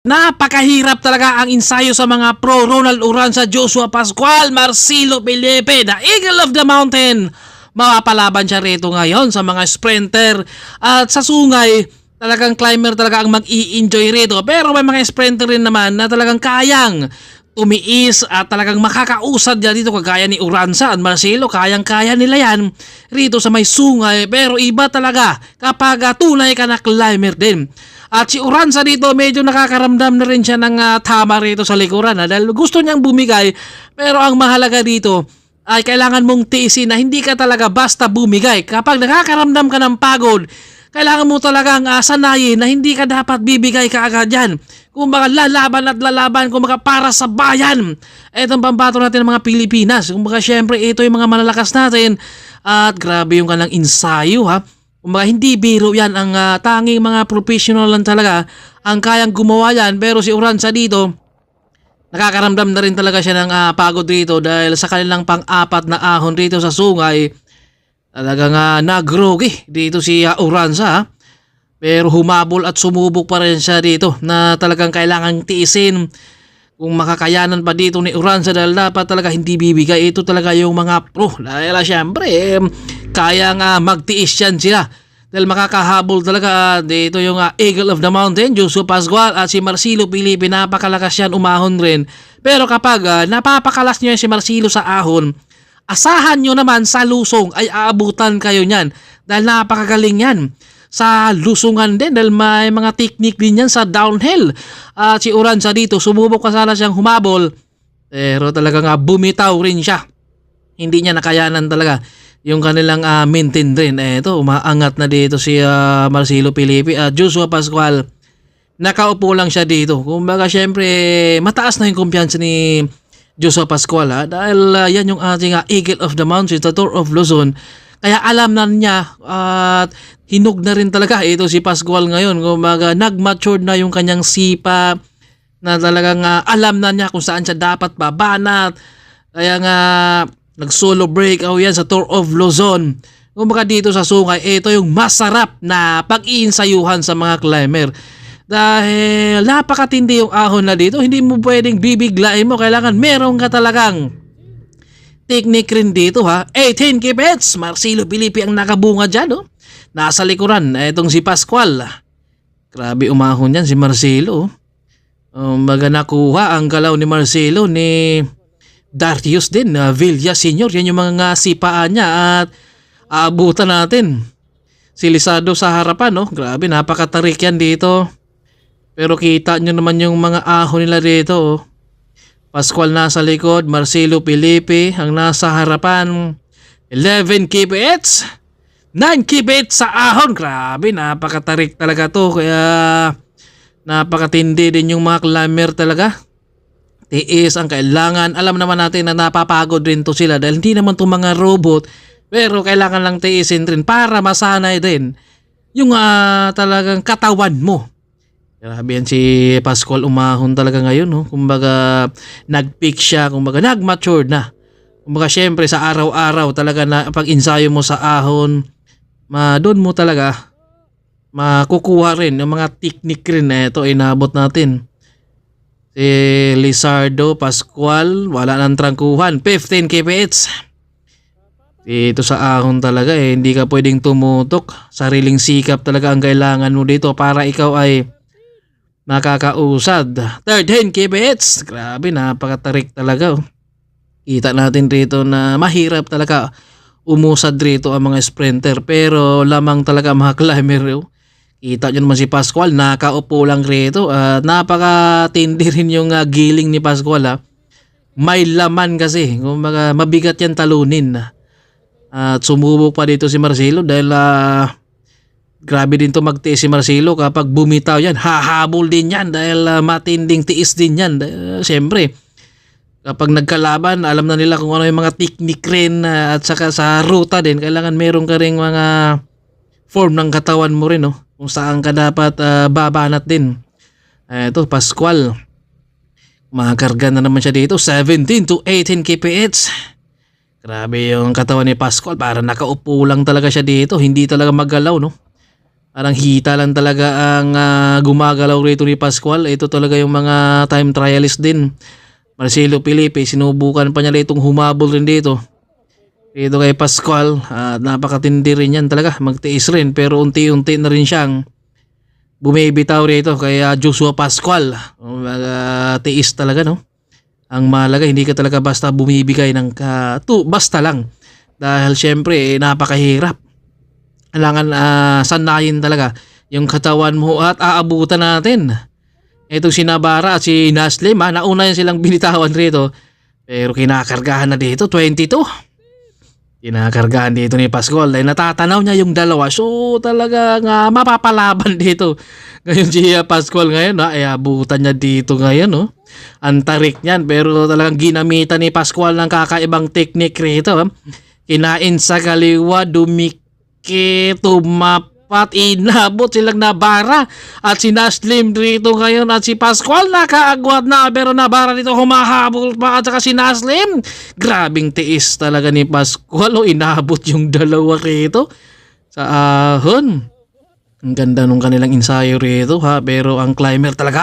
Napakahirap talaga ang ensayo sa mga pro Ronald Uranza, Joshua Pascual, Marcelo Felipe, the Eagle of the Mountain. Mapapalaban siya rito ngayon sa mga sprinter at sa sungay. Talagang climber talaga ang mag-i-enjoy rito. Pero may mga sprinter rin naman na talagang kayang tumiis at talagang makakausad yan dito kagaya ni Uranza at Marcelo. Kayang-kaya nila yan rito sa may sungay. Pero iba talaga kapag tunay ka na climber din. At si Uranza dito medyo nakakaramdam na rin siya ng tama rito sa likuran dahil gusto niyang bumigay. Pero ang mahalaga dito ay kailangan mong tiisin na hindi ka talaga basta bumigay. Kapag nakakaramdam ka ng pagod, kailangan mo talagang sanayin na hindi ka dapat bibigay kaagad yan. Kung baka lalaban, kung baka para sa bayan. Itong pambato natin ng mga Pilipinas. Kung baka syempre ito yung mga malalakas natin. At grabe yung kanang ensayo ha. Kung baka hindi biro yan, ang tanging mga professional lang talaga ang kayang gumawa yan. Pero si Uranza dito, nakakaramdam na rin talaga siya ng pagod dito dahil sa kanilang pang-apat na ahon dito sa sungay. Talagang nagrogi dito si Uranza. Pero humabol at sumubok pa rin siya dito na talagang kailangang tiisin kung makakayanan pa dito ni Uranza dahil dapat talaga hindi bibigay. Ito talaga yung mga pro dahil syempre kaya nga magtiis yan sila dahil makakahabol talaga dito yung Eagle of the Mountain, Joshua Pascual at si Marcelo Felipe. Napakalakas yan, umahon rin. Pero kapag napapakalas nyo yan si Marcelo sa ahon, asahan nyo naman sa lusong ay aabutan kayo nyan dahil napakagaling yan sa lusungan din dahil may mga technique din yan sa downhill. At si Uranza dito sumubok ka sana siyang humabol pero talagang bumitaw rin siya. Hindi niya nakayanan talaga yung kanilang maintain rin. Ito umaangat na dito si Marcelo Felipe at Joshua Pascual. Nakaupo lang siya dito. Kumbaga syempre mataas na yung kumpiyansa ni Joshua Pascual dahil yan yung ating Eagle of the Mountains, the Tour of Luzon. Kaya alam na niya at hinog na rin talaga ito si Pascual ngayon. Kumbaga nag-matured na yung kanyang sipa na talagang alam na niya kung saan siya dapat babanat. Kaya nga nag-solo break yan sa Tour of Luzon. Kumbaga dito sa sungay, ito yung masarap na pag-iinsayuhan sa mga climber. Dahil napakatindi yung ahon na dito, hindi mo pwedeng bibiglain mo. Kailangan meron ka talagang technique rin dito 18 kipets. Marcelo Felipe ang nakabunga dyan nasa likuran. Itong si Pascual. Grabe umahon yan si Marcelo. Baga nakuha ang galaw ni Marcelo ni Darius din. Villa Senior. Yan yung mga sipaan niya at aabutan natin. Si Lizardo sa harapan. Grabe napakatarik yan dito. Pero kita nyo naman yung mga ahon nila dito. Pascual nasa likod, Marcelo Felipe ang nasa harapan. 11 kipets, 9 kipets sa ahon. Grabe, napakatarik talaga to. Kaya napakatindi din yung mga climber talaga. Tiis ang kailangan. Alam naman natin na napapagod rin to sila dahil hindi naman to mga robot. Pero kailangan lang tiisin rin para masanay din yung talagang katawan mo. Grabe yan si Pascual, umahon talaga ngayon. Kumbaga nag-peak siya, kumbaga nag-mature na. Kumbaga syempre sa araw-araw talaga na pag-ensayo mo sa ahon, doon mo talaga makukuha rin yung mga technique rin. Ito inabot natin. Si Lizardo, Pascual, wala nang trangkuhan. 15 kph. Dito sa ahon talaga hindi ka pwedeng tumutok. Sariling sikap talaga ang kailangan mo dito para ikaw ay nakakausad. 13 kph. Grabe, napakatarik talaga. Kita natin rito na mahirap talaga umusad rito ang mga sprinter. Pero lamang talaga mga climber. Kita nyo naman si Pascual, nakaupo lang rito. At napakatindi rin yung giling ni Pascual. May laman kasi. Kumbaga, mabigat yan talunin. At sumubok pa dito si Marcelo dahil grabe din to magtiis si Marcelo. Kapag bumitaw yan, hahabol din yan dahil matinding tiis din yan. Siyempre, kapag nagkalaban, alam na nila kung ano yung mga technique rin at saka sa ruta din. Kailangan meron ka rin mga form ng katawan mo rin, kung saan ka dapat babanat din. Ito, Pascual. Makakarga na naman siya dito. 17 to 18 kph. Grabe yung katawan ni Pascual. Para nakaupo lang talaga siya dito. Hindi talaga magalaw, Parang hita lang talaga ang gumagalaw rito ni Pascual. Ito talaga yung mga time trialist din. Marcelo Felipe, sinubukan pa niya itong humabol rin dito. Dito kay Pascual, napakatindi rin yan talaga. Magtiis rin pero unti-unti na rin siyang bumibitaw rito kay Joshua Pascual. Tiis talaga, no? Ang mahalaga, hindi ka talaga basta bumibigay ng basta lang. Dahil syempre, napakahirap. Kailangan sanayin talaga yung katawan mo at aabutan natin. Itong si Navarra at si Naslim, nauna yan silang binitawan rito. Pero kinakargahan na dito, 22. Kinakargahan dito ni Pascual dahil natatanaw niya yung dalawa. So talaga mapapalaban dito. Ngayon si Pascual ngayon, ay abutan niya dito ngayon. No? Ang tarik niyan pero talagang ginamitan ni Pascual ng kakaibang technique rito. Kinain sa kaliwa, tumapat, inabot silang Navarra at si Naslim dito ngayon at si Pascual nakaagwat na pero Navarra dito humahabol pa at saka si Naslim. Grabing tiis talaga ni Pascual, inabot yung dalawa rito sa ahon. Ang ganda nung kanilang ensayo rito pero ang climber talaga